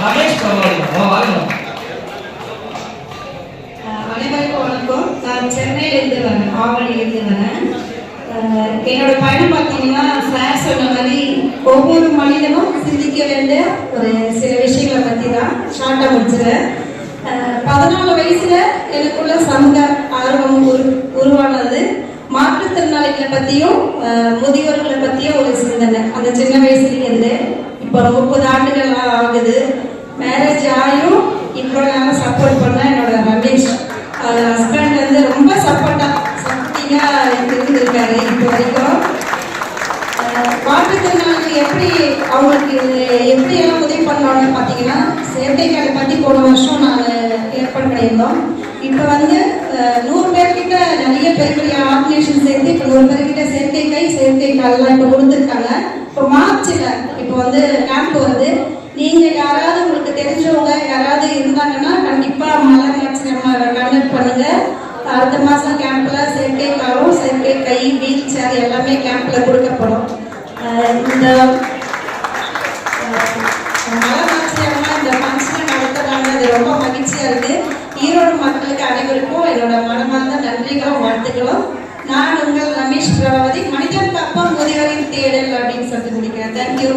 ரமேஷ் பிரபாகரன் வாங்க. அனைவருக்கும் வணக்கம். நான் சென்னையிலேருந்து வரேன், ஆவணியிலேருந்து வரேன். என்னோட பயணம் பார்த்தீங்கன்னா சார் சொன்ன மாதிரி ஒவ்வொரு மனிதனும் சிந்திக்க வேண்டிய ஒரு சில விஷயங்களை பற்றி தான் ஷார்ட்டாக முடிச்சுறேன். 14 வயசுல எனக்குள்ள சமூக ஆர்வம் உருவானது. மாற்றுத்திறனாளிகளை பற்றியும் முதியோர்களை பற்றியும் ஒரு சிந்தனை அந்த சின்ன வயசுலேருந்து இப்போ 30 ஆண்டுகள் ஆகுது. மேரேஜ் ஆகியும் இப்போ நான் சப்போர்ட் பண்ணேன். என்னோட ரமேஷ் ஹஸ்பண்ட் வந்து ரொம்ப சப்போர்ட்டிங்காக இருந்திருக்காரு இப்போ வரைக்கும். மாற்றுத்திறனாளிகள் எப்படி அவங்களுக்கு எப்படியெல்லாம் உதவி பண்ணோன்னு பார்த்தீங்கன்னா, சேஃப்டி கார்டை பற்றி போன வருஷம் நாங்கள் ஏற்பாடு பண்ணியிருந்தோம். இப்போ வந்து 100 பேர்கிட்ட நிறைய பெரிய ஆர்கனைசேஷன் சேர்த்து இப்போ 100 பேர்கிட்ட செயற்கை கால்லாம் இப்போ கொடுத்துருக்காங்க. இப்போ மார்ச்சில் இப்போ வந்து கேம்ப் வந்து நீங்கள் யாராவது உங்களுக்கு தெரிஞ்சவங்க யாராவது இருந்தாங்கன்னா கண்டிப்பாக மலை மார்ச் நம்ம கண்டக்ட் பண்ணுங்கள். அடுத்த மாதம் கேம்பில் செயற்கை காலும் செயற்கை கை வீல் சேர் எல்லாமே கேம்பில் கொடுக்கப்படும். இந்த மலை மார்ச்சியமாக இந்த ஃபங்க்ஷனை நடத்துகிறாங்க. அது ரொம்ப மகிழ்ச்சியாக இருக்குது. ஈரோடு மக்களுக்கு அனைவருக்கும் என்னோட மனமார்ந்த நன்றிகளும் வாழ்த்துக்களும். நான் உங்கள் ரமேஷ் பிரபாவதி. மனிதன் தப்பம் முதியோரின் தேடல் அப்படின்னு சொல்லி முடிக்கிறேன். தேங்க்யூ.